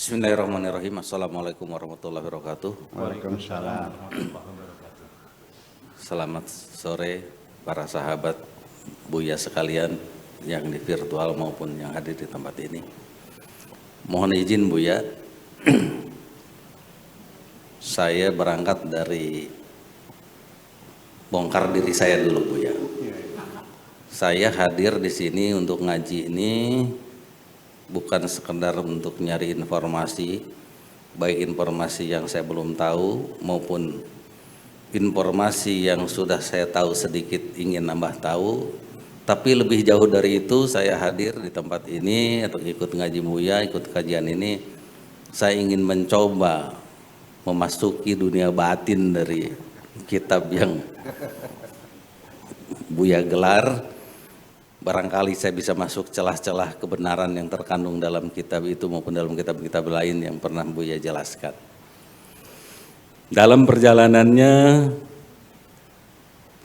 Bismillahirrahmanirrahim. Assalamualaikum warahmatullahi wabarakatuh. Waalaikumsalam. Selamat sore para sahabat Buya sekalian yang di virtual maupun yang hadir di tempat ini. Mohon izin Buya, saya berangkat dari bongkar diri saya dulu Buya. Saya hadir di sini untuk ngaji ini bukan sekedar untuk nyari informasi, baik informasi yang saya belum tahu maupun informasi yang sudah saya tahu sedikit ingin nambah tahu. Tapi lebih jauh dari itu, saya hadir di tempat ini atau ikut ngaji Buya, ikut kajian ini, saya ingin mencoba memasuki dunia batin dari kitab yang Buya gelar. Barangkali saya bisa masuk celah-celah kebenaran yang terkandung dalam kitab itu maupun dalam kitab-kitab lain yang pernah Buya jelaskan. Dalam perjalanannya,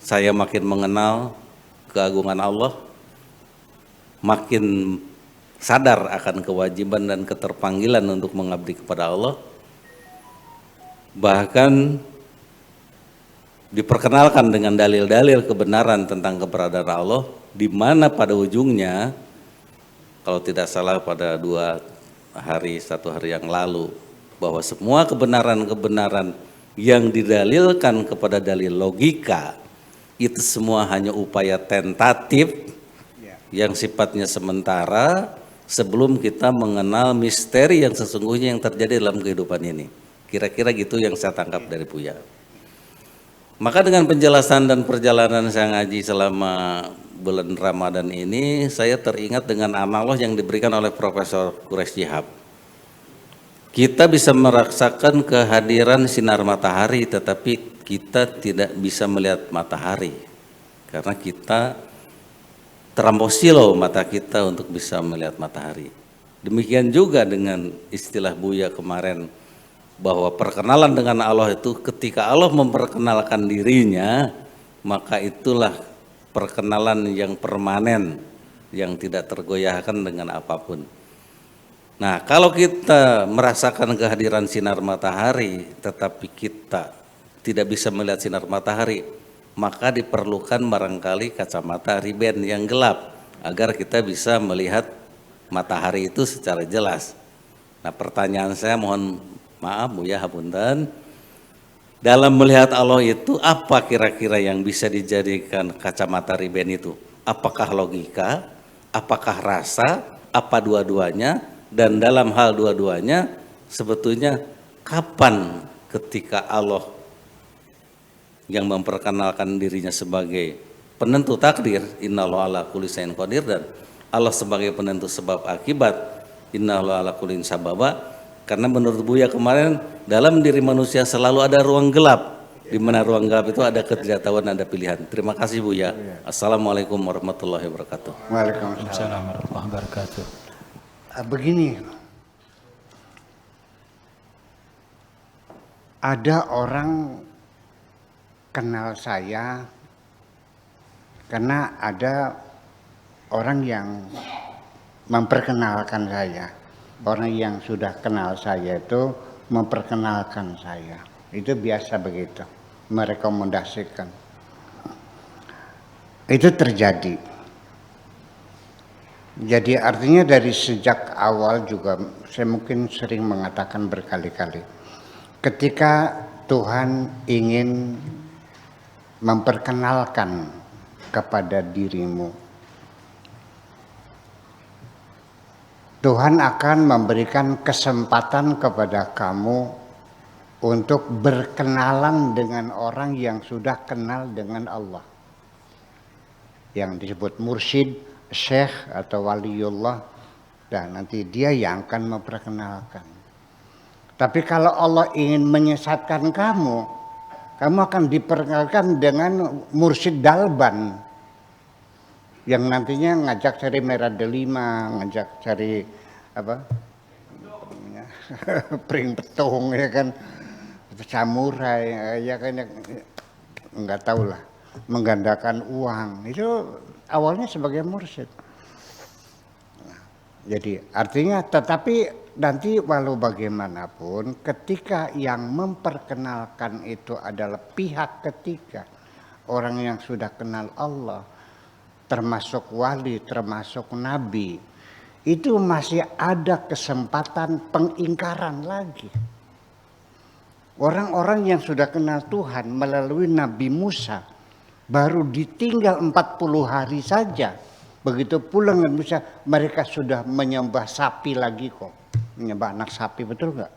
saya makin mengenal keagungan Allah, makin sadar akan kewajiban dan keterpanggilan untuk mengabdi kepada Allah, bahkan diperkenalkan dengan dalil-dalil kebenaran tentang keberadaan Allah, di mana pada ujungnya, kalau tidak salah pada 1 hari yang lalu, bahwa semua kebenaran-kebenaran yang didalilkan kepada dalil logika itu semua hanya upaya tentatif yang sifatnya sementara sebelum kita mengenal misteri yang sesungguhnya yang terjadi dalam kehidupan ini. Kira-kira gitu yang saya tangkap dari Buya. Maka dengan penjelasan dan perjalanan saya ngaji selama bulan Ramadan ini, saya teringat dengan analog yang diberikan oleh Profesor Quraish Shihab. Kita bisa merasakan kehadiran sinar matahari, tetapi kita tidak bisa melihat matahari. Karena kita terlampau silau mata kita untuk bisa melihat matahari. Demikian juga dengan istilah Buya kemarin, bahwa perkenalan dengan Allah itu ketika Allah memperkenalkan dirinya, maka itulah perkenalan yang permanen, yang tidak tergoyahkan dengan apapun. Nah, kalau kita merasakan kehadiran sinar matahari, tetapi kita tidak bisa melihat sinar matahari, maka diperlukan barangkali kacamata riben yang gelap, agar kita bisa melihat matahari itu secara jelas. Nah, pertanyaan saya, mohon maaf Buya hapunten, dalam melihat Allah itu apa kira-kira yang bisa dijadikan kacamata riben itu? Apakah logika, apakah rasa, apa dua-duanya? Dan dalam hal dua-duanya sebetulnya kapan ketika Allah yang memperkenalkan dirinya sebagai penentu takdir, innallaha ala kulli syai'in qadir, dan Allah sebagai penentu sebab akibat, innallaha ala kulli sababa. Karena menurut Buya kemarin, dalam diri manusia selalu ada ruang gelap, di mana ruang gelap itu ada ketidaktahuan, ada pilihan. Terima kasih Buya. Assalamualaikum warahmatullahi wabarakatuh. Waalaikumsalam warahmatullahi wabarakatuh. Begini, ada orang kenal saya karena ada orang yang memperkenalkan saya. Orang yang sudah kenal saya itu memperkenalkan saya. Itu biasa begitu, merekomendasikan. Itu terjadi. Jadi artinya dari sejak awal juga saya mungkin sering mengatakan berkali-kali. Ketika Tuhan ingin memperkenalkan kepada dirimu, Tuhan akan memberikan kesempatan kepada kamu untuk berkenalan dengan orang yang sudah kenal dengan Allah. Yang disebut mursyid, syekh atau waliullah, dan nanti dia yang akan memperkenalkan. Tapi kalau Allah ingin menyesatkan kamu, kamu akan diperkenalkan dengan mursyid dalban, yang nantinya ngajak cari merah delima, ngajak cari apa, pring petung ya kan, samurai ya kan, nggak tahu lah, menggandakan uang. Itu awalnya sebagai mursyid. Jadi artinya, tetapi nanti walau bagaimanapun ketika yang memperkenalkan itu adalah pihak ketiga, orang yang sudah kenal Allah, termasuk wali, termasuk nabi, itu masih ada kesempatan pengingkaran lagi. Orang-orang yang sudah kenal Tuhan melalui Nabi Musa baru ditinggal 40 hari saja. Begitu pulang Nabi Musa, mereka sudah menyembah sapi lagi kok. Menyembah anak sapi, betul nggak?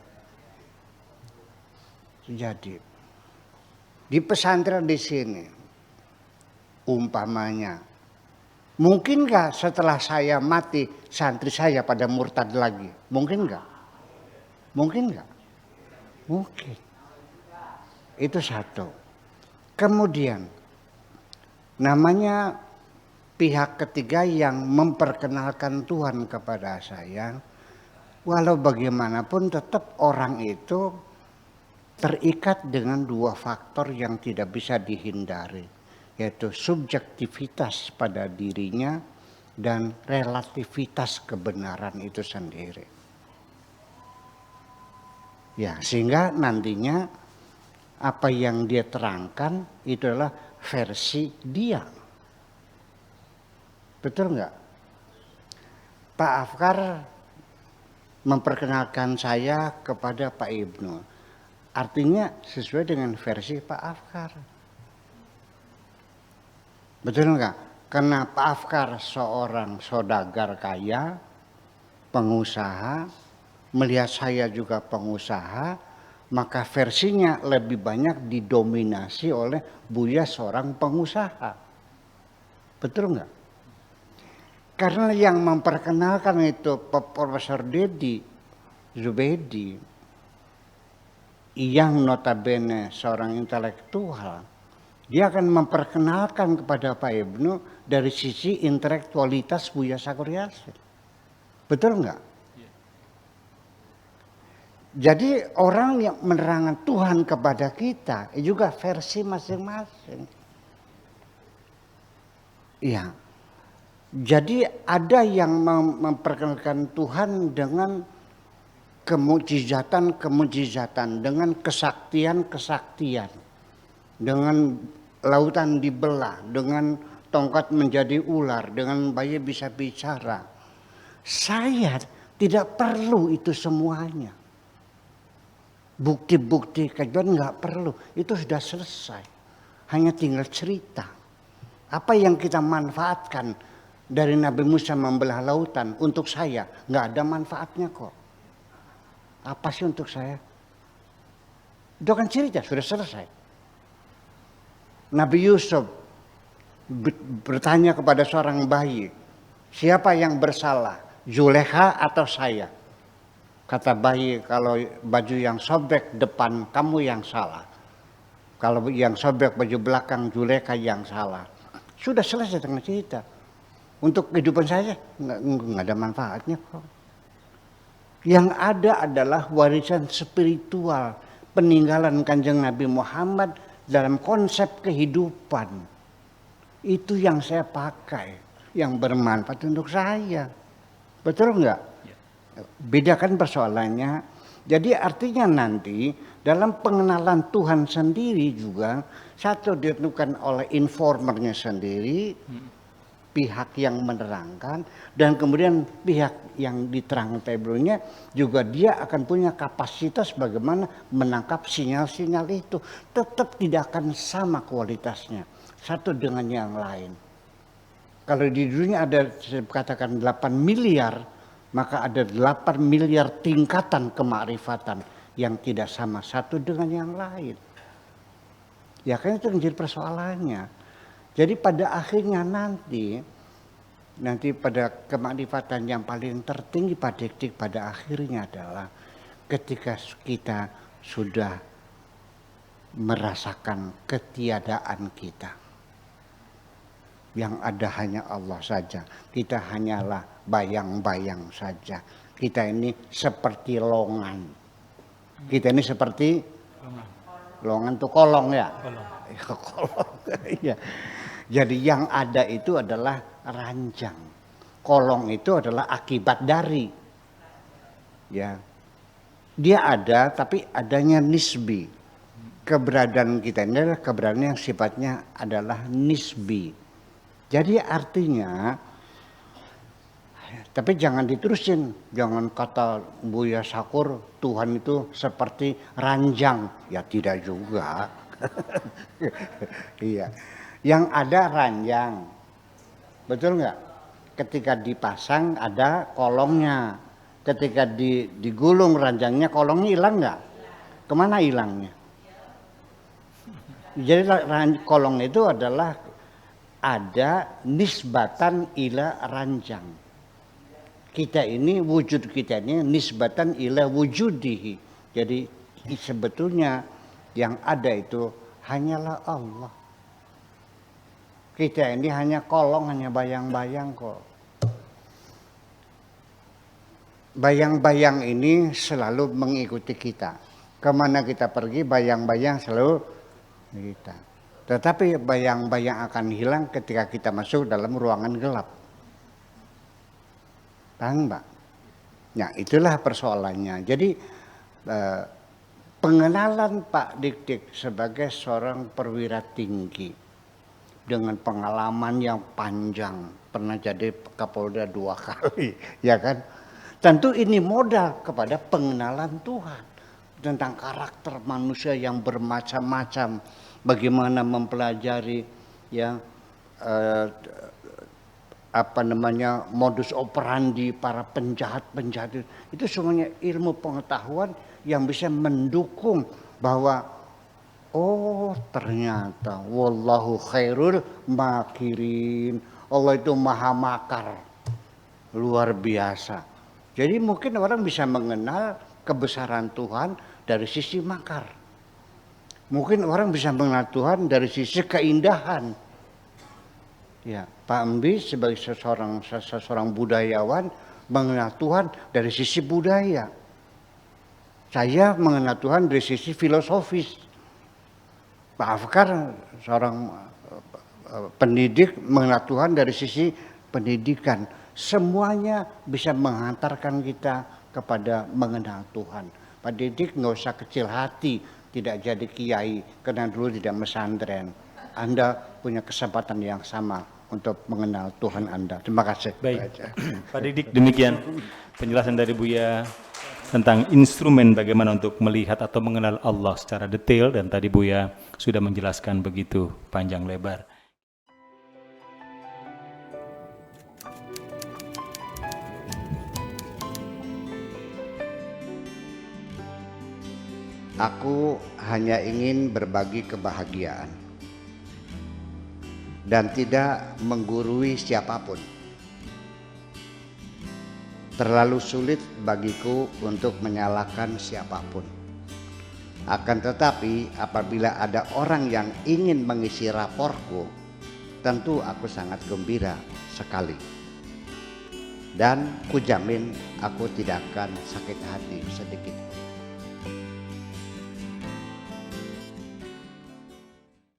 Jadi di pesantren di sini umpamanya, mungkin nggak setelah saya mati santri saya pada murtad lagi? Mungkin nggak? Mungkin nggak? Mungkin. Itu satu. Kemudian namanya pihak ketiga yang memperkenalkan Tuhan kepada saya, walau bagaimanapun tetap orang itu terikat dengan dua faktor yang tidak bisa dihindari, yaitu subjektivitas pada dirinya dan relativitas kebenaran itu sendiri. Ya, sehingga nantinya apa yang dia terangkan itu adalah versi dia. Betul nggak? Pak Afkar memperkenalkan saya kepada Pak Ibnu. Artinya sesuai dengan versi Pak Afkar. Betul nggak? Karena Pak Afkar seorang saudagar kaya, pengusaha, melihat saya juga pengusaha, maka versinya lebih banyak didominasi oleh Buya seorang pengusaha. Betul nggak? Karena yang memperkenalkan itu Profesor Dedi Zubedi, yang notabene seorang intelektual, dia akan memperkenalkan kepada Pak Ibnu dari sisi intelektualitas Buya Sakur Yasin. Betul nggak? Jadi orang yang menerangkan Tuhan kepada kita juga versi masing-masing. Iya. Jadi ada yang memperkenalkan Tuhan dengan kemujizatan, dengan kesaktian, dengan lautan dibelah, dengan tongkat menjadi ular, dengan bayi bisa bicara. Saya tidak perlu itu semuanya. Bukti-bukti kejuan nggak perlu, itu sudah selesai. Hanya tinggal cerita. Apa yang kita manfaatkan dari Nabi Musa membelah lautan untuk saya nggak ada manfaatnya kok. Apa sih untuk saya? Itu kan cerita sudah selesai. Nabi Yusuf bertanya kepada seorang bayi, siapa yang bersalah, Zulekha atau saya? Kata bayi, kalau baju yang sobek depan kamu yang salah. Kalau yang sobek baju belakang Zulekha yang salah. Sudah selesai dengan cerita. Untuk kehidupan saya nggak ada manfaatnya kok. Yang ada adalah warisan spiritual peninggalan Kanjeng Nabi Muhammad dalam konsep kehidupan. Itu yang saya pakai, yang bermanfaat untuk saya. Betul nggak? Bedakan persoalannya. Jadi artinya nanti dalam pengenalan Tuhan sendiri juga satu ditentukan oleh informernya sendiri, pihak yang menerangkan, dan kemudian pihak yang diterangkan tablonya juga dia akan punya kapasitas bagaimana menangkap sinyal-sinyal itu. Tetap tidak akan sama kualitasnya satu dengan yang lain. Kalau di dunia ada katakan 8 miliar, maka ada 8 miliar tingkatan kemakrifatan yang tidak sama satu dengan yang lain. Ya kan itu menjadi persoalannya. Jadi pada akhirnya nanti pada kemakrifatan yang paling tertinggi pada akhirnya adalah ketika kita sudah merasakan ketiadaan kita. Yang ada hanya Allah saja. Kita hanyalah bayang-bayang saja. Kita ini seperti longan. Kita ini seperti longan tuh kolong ya. Kolong. Ya. Jadi yang ada itu adalah ranjang. Kolong itu adalah akibat dari. Ya, dia ada tapi adanya nisbi. Keberadaan kita ini adalah keberadaan yang sifatnya adalah nisbi. Jadi artinya, tapi jangan diterusin, jangan kata Buya Sakur Tuhan itu seperti ranjang, ya tidak juga. Iya, yang ada ranjang, betul nggak? Ketika dipasang ada kolongnya, ketika digulung ranjangnya kolongnya hilang nggak? Kemana hilangnya? Jadi kolong itu adalah ada nisbatan ila ranjang. Kita ini, wujud kita ini nisbatan ila wujudihi. Jadi sebetulnya yang ada itu hanyalah Allah. Kita ini hanya kolong, hanya bayang-bayang kok. Bayang-bayang ini selalu mengikuti kita. Kemana kita pergi, bayang-bayang selalu kita. Tetapi bayang-bayang akan hilang ketika kita masuk dalam ruangan gelap. Paham, Mbak? Nah, itulah persoalannya. Jadi pengenalan Pak Dik-Dik sebagai seorang perwira tinggi dengan pengalaman yang panjang, pernah jadi Kapolda 2 kali, ya kan? Tentu ini modal kepada pengenalan Tuhan tentang karakter manusia yang bermacam-macam, bagaimana mempelajari ya modus operandi para penjahat-penjahat itu semuanya ilmu pengetahuan yang bisa mendukung bahwa oh ternyata wallahu khairul makirin, Allah itu maha makar luar biasa. Jadi mungkin orang bisa mengenal kebesaran Tuhan dari sisi makar, mungkin orang bisa mengenal Tuhan dari sisi keindahan. Ya, Pak Embi sebagai seorang budayawan mengenal Tuhan dari sisi budaya. Saya mengenal Tuhan dari sisi filosofis. Pak Afkar seorang pendidik mengenal Tuhan dari sisi pendidikan. Semuanya bisa menghantarkan kita kepada mengenal Tuhan. Pak Didik nggak usah kecil hati tidak jadi kiai karena dulu tidak mesantren. Anda punya kesempatan yang sama untuk mengenal Tuhan Anda. Terima kasih. Baik, Pak Didik, demikian penjelasan dari Buya tentang instrumen bagaimana untuk melihat atau mengenal Allah secara detail, dan tadi Buya sudah menjelaskan begitu panjang lebar. Aku hanya ingin berbagi kebahagiaan dan tidak menggurui siapapun. Terlalu sulit bagiku untuk menyalahkan siapapun. Akan tetapi apabila ada orang yang ingin mengisi raporku, tentu aku sangat gembira sekali. Dan kujamin aku tidak akan sakit hati sedikit.